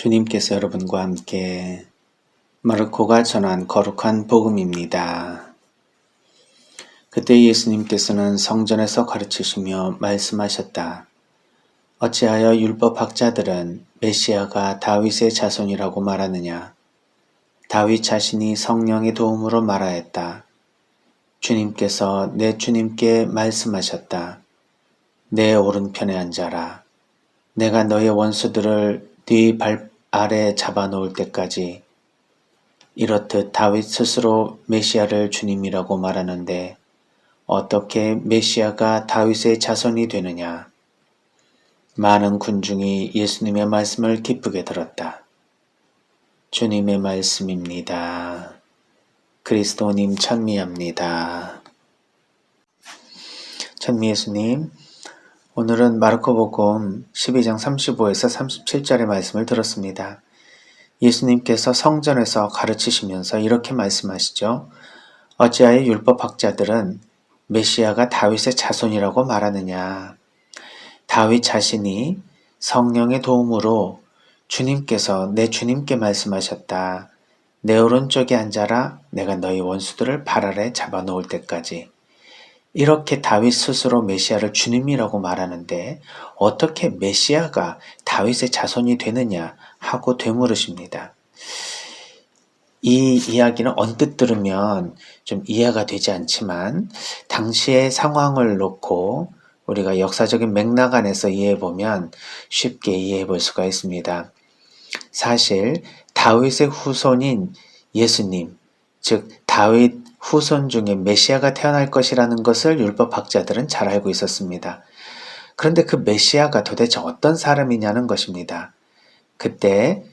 주님께서 여러분과 함께 마르코가 전한 거룩한 복음입니다. 그때 예수님께서는 성전에서 가르치시며 말씀하셨다. 어찌하여 율법학자들은 메시아가 다윗의 자손이라고 말하느냐? 다윗 자신이 성령의 도움으로 말하였다. 주님께서 내 주님께 말씀하셨다. 내 오른편에 앉아라. 내가 너의 원수들을 네 발 아래 잡아놓을 때까지. 이렇듯 다윗 스스로 메시아를 주님이라고 말하는데 어떻게 메시아가 다윗의 자손이 되느냐? 많은 군중이 예수님의 말씀을 기쁘게 들었다. 주님의 말씀입니다. 그리스도님 찬미합니다. 찬미 예수님, 오늘은 마르코복음 12장 35에서 37절의 말씀을 들었습니다. 예수님께서 성전에서 가르치시면서 이렇게 말씀하시죠. 어찌하여 율법학자들은 메시아가 다윗의 자손이라고 말하느냐. 다윗 자신이 성령의 도움으로 주님께서 내 주님께 말씀하셨다. 내 오른쪽에 앉아라. 내가 너희 원수들을 발 아래 잡아놓을 때까지. 이렇게 다윗 스스로 메시아를 주님이라고 말하는데 어떻게 메시아가 다윗의 자손이 되느냐 하고 되물으십니다. 이 이야기는 언뜻 들으면 좀 이해가 되지 않지만 당시의 상황을 놓고 우리가 역사적인 맥락 안에서 이해해보면 쉽게 이해해 볼 수가 있습니다. 사실 다윗의 후손인 예수님, 즉 다윗 후손 중에 메시아가 태어날 것이라는 것을 율법학자들은 잘 알고 있었습니다. 그런데 그 메시아가 도대체 어떤 사람이냐는 것입니다. 그때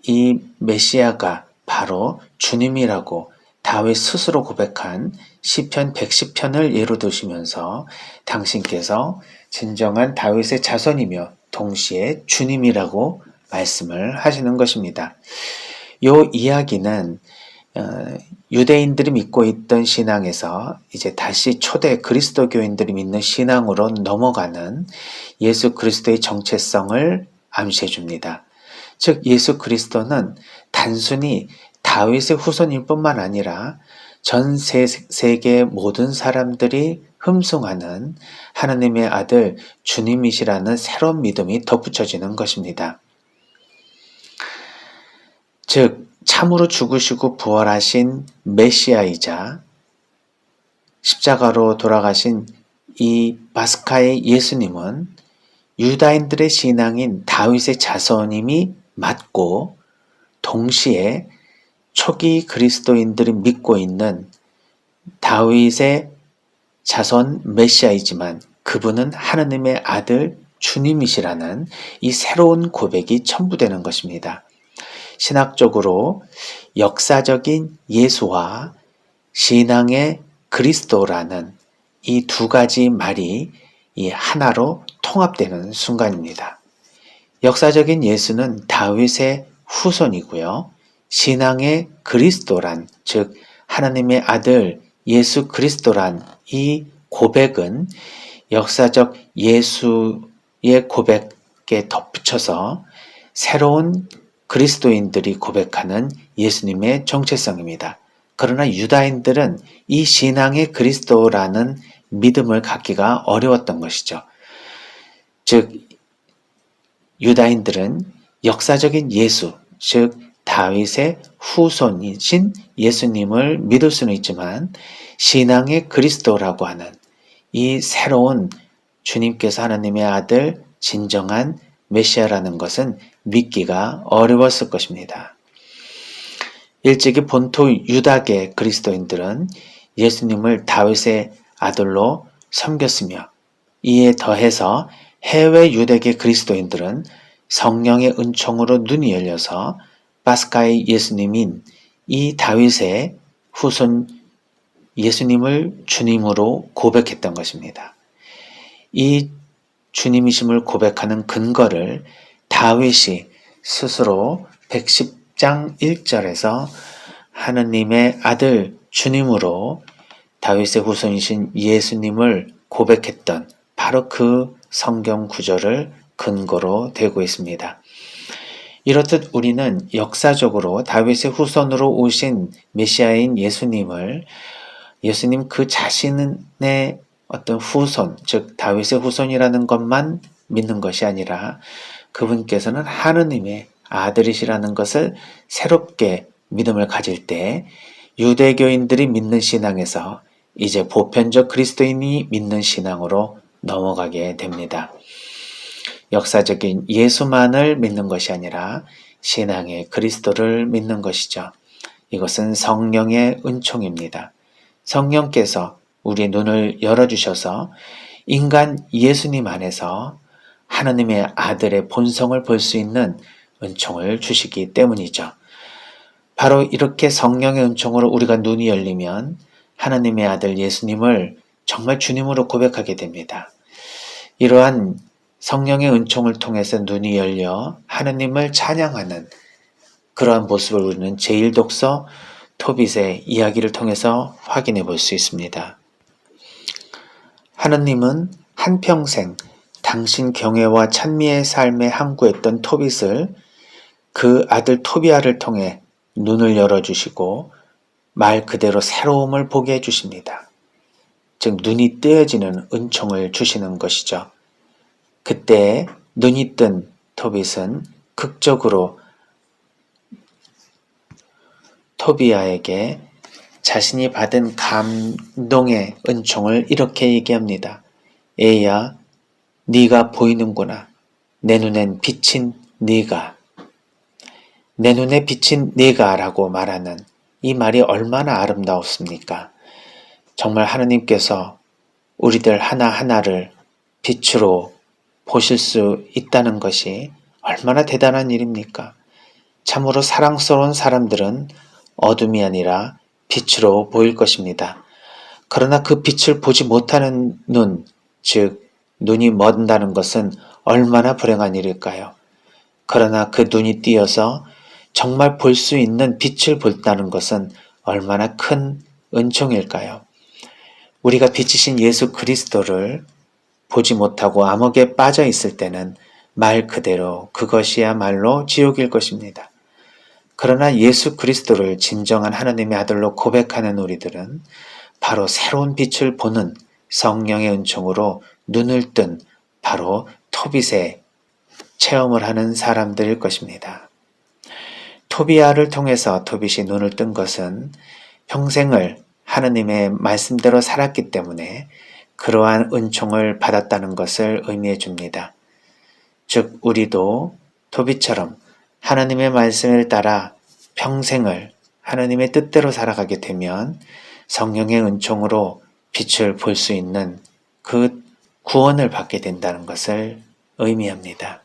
이 메시아가 바로 주님이라고 다윗 스스로 고백한 시편 110편을 예로 드시면서 당신께서 진정한 다윗의 자손이며 동시에 주님이라고 말씀을 하시는 것입니다. 이 이야기는 유대인들이 믿고 있던 신앙에서 이제 다시 초대 그리스도교인들이 믿는 신앙으로 넘어가는 예수 그리스도의 정체성을 암시해 줍니다. 즉 예수 그리스도는 단순히 다윗의 후손일 뿐만 아니라 전 세계 모든 사람들이 흠숭하는 하나님의 아들 주님이시라는 새로운 믿음이 덧붙여지는 것입니다. 즉 참으로 죽으시고 부활하신 메시아이자 십자가로 돌아가신 이 파스카의 예수님은 유다인들의 신앙인 다윗의 자손임이 맞고 동시에 초기 그리스도인들이 믿고 있는 다윗의 자손 메시아이지만 그분은 하나님의 아들 주님이시라는 이 새로운 고백이 첨부되는 것입니다. 신학적으로 역사적인 예수와 신앙의 그리스도라는 이 두 가지 말이 이 하나로 통합되는 순간입니다. 역사적인 예수는 다윗의 후손이고요. 신앙의 그리스도란, 즉 하나님의 아들 예수 그리스도란 이 고백은 역사적 예수의 고백에 덧붙여서 새로운 그리스도인들이 고백하는 예수님의 정체성입니다. 그러나 유다인들은 이 신앙의 그리스도라는 믿음을 갖기가 어려웠던 것이죠. 즉 유다인들은 역사적인 예수, 즉 다윗의 후손이신 예수님을 믿을 수는 있지만 신앙의 그리스도라고 하는 이 새로운 주님께서 하나님의 아들 진정한 메시아라는 것은 믿기가 어려웠을 것입니다. 일찍이 본토 유다계 그리스도인들은 예수님을 다윗의 아들로 섬겼으며 이에 더해서 해외 유대계 그리스도인들은 성령의 은총으로 눈이 열려서 파스카의 예수님인 이 다윗의 후손 예수님을 주님으로 고백했던 것입니다. 이 주님이심을 고백하는 근거를 다윗이 스스로 110장 1절에서 하느님의 아들 주님으로 다윗의 후손이신 예수님을 고백했던 바로 그 성경 구절을 근거로 되고 있습니다. 이렇듯 우리는 역사적으로 다윗의 후손으로 오신 메시아인 예수님 그 자신의 어떤 후손, 즉 다윗의 후손이라는 것만 믿는 것이 아니라 그분께서는 하느님의 아들이시라는 것을 새롭게 믿음을 가질 때 유대교인들이 믿는 신앙에서 이제 보편적 그리스도인이 믿는 신앙으로 넘어가게 됩니다. 역사적인 예수만을 믿는 것이 아니라 신앙의 그리스도를 믿는 것이죠. 이것은 성령의 은총입니다. 성령께서 우리의 눈을 열어주셔서 인간 예수님 안에서 하나님의 아들의 본성을 볼 수 있는 은총을 주시기 때문이죠. 바로 이렇게 성령의 은총으로 우리가 눈이 열리면 하나님의 아들 예수님을 정말 주님으로 고백하게 됩니다. 이러한 성령의 은총을 통해서 눈이 열려 하나님을 찬양하는 그러한 모습을 우리는 제1독서 토빗의 이야기를 통해서 확인해 볼 수 있습니다. 하나님은 한평생 당신 경외와 찬미의 삶에 항구했던 토빗을 그 아들 토비아를 통해 눈을 열어주시고 말 그대로 새로움을 보게 해주십니다. 즉 눈이 뜨여지는 은총을 주시는 것이죠. 그때 눈이 뜬 토빗은 극적으로 토비아에게 자신이 받은 감동의 은총을 이렇게 얘기합니다. 애야, 네가 보이는구나. 내 눈엔 비친 네가. 내 눈에 비친 네가 라고 말하는 이 말이 얼마나 아름다웠습니까? 정말 하느님께서 우리들 하나하나를 빛으로 보실 수 있다는 것이 얼마나 대단한 일입니까? 참으로 사랑스러운 사람들은 어둠이 아니라 빛으로 보일 것입니다. 그러나 그 빛을 보지 못하는 눈, 즉 눈이 먼다는 것은 얼마나 불행한 일일까요? 그러나 그 눈이 띄어서 정말 볼 수 있는 빛을 본다는 것은 얼마나 큰 은총일까요? 우리가 빛이신 예수 그리스도를 보지 못하고 암흑에 빠져 있을 때는 말 그대로 그것이야말로 지옥일 것입니다. 그러나 예수 그리스도를 진정한 하나님의 아들로 고백하는 우리들은 바로 새로운 빛을 보는 성령의 은총으로 눈을 뜬 바로 토빗의 체험을 하는 사람들일 것입니다. 토비아를 통해서 토빗이 눈을 뜬 것은 평생을 하나님의 말씀대로 살았기 때문에 그러한 은총을 받았다는 것을 의미해 줍니다. 즉 우리도 토빗처럼 하나님의 말씀을 따라 평생을 하나님의 뜻대로 살아가게 되면 성령의 은총으로 빛을 볼 수 있는 그 구원을 받게 된다는 것을 의미합니다.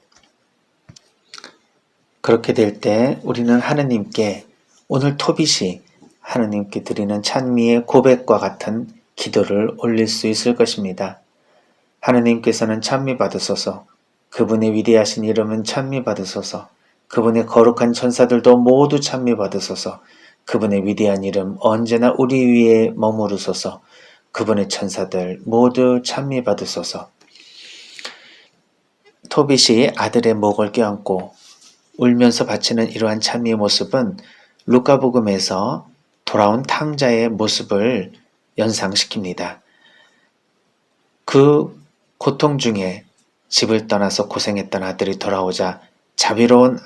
그렇게 될 때 우리는 하나님께 오늘 토빗이 하나님께 드리는 찬미의 고백과 같은 기도를 올릴 수 있을 것입니다. 하나님께서는 찬미 받으소서, 그분의 위대하신 이름은 찬미 받으소서, 그분의 거룩한 천사들도 모두 찬미 받으소서, 그분의 위대한 이름 언제나 우리 위에 머무르소서, 그분의 천사들 모두 찬미 받으소서. 토빗이 아들의 목을 껴안고 울면서 바치는 이러한 찬미의 모습은 루카복음에서 돌아온 탕자의 모습을 연상시킵니다. 그 고통 중에 집을 떠나서 고생했던 아들이 돌아오자 자비로운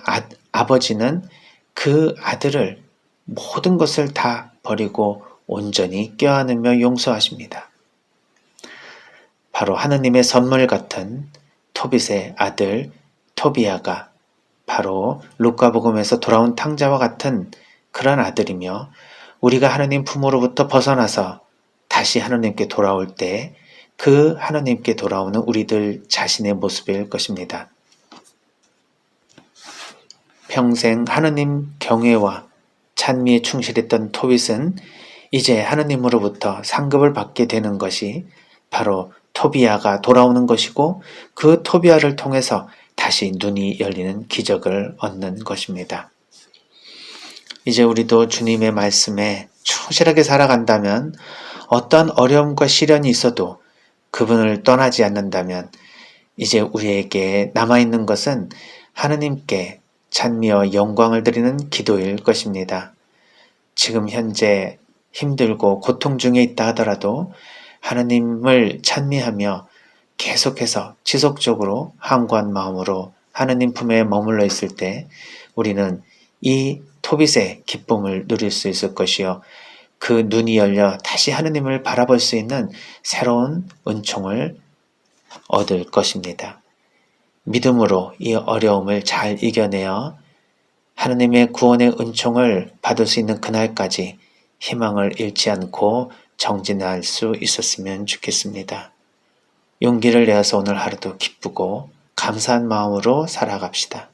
아버지는 그 아들을 모든 것을 다 버리고 온전히 껴안으며 용서하십니다. 바로 하느님의 선물 같은 토빗의 아들 토비아가 바로 루카복음에서 돌아온 탕자와 같은 그런 아들이며 우리가 하느님 품으로부터 벗어나서 다시 하느님께 돌아올 때 그 하느님께 돌아오는 우리들 자신의 모습일 것입니다. 평생 하느님 경외와 찬미에 충실했던 토빗은 이제 하느님으로부터 상급을 받게 되는 것이 바로 토비아가 돌아오는 것이고 그 토비아를 통해서 다시 눈이 열리는 기적을 얻는 것입니다. 이제 우리도 주님의 말씀에 충실하게 살아간다면 어떤 어려움과 시련이 있어도 그분을 떠나지 않는다면 이제 우리에게 남아있는 것은 하느님께 찬미와 영광을 드리는 기도일 것입니다. 지금 현재 힘들고 고통 중에 있다 하더라도 하느님을 찬미하며 계속해서 지속적으로 항구한 마음으로 하느님 품에 머물러 있을 때 우리는 이 토빗의 기쁨을 누릴 수 있을 것이요. 그 눈이 열려 다시 하느님을 바라볼 수 있는 새로운 은총을 얻을 것입니다. 믿음으로 이 어려움을 잘 이겨내어 하느님의 구원의 은총을 받을 수 있는 그날까지 희망을 잃지 않고 정진할 수 있었으면 좋겠습니다. 용기를 내어서 오늘 하루도 기쁘고 감사한 마음으로 살아갑시다.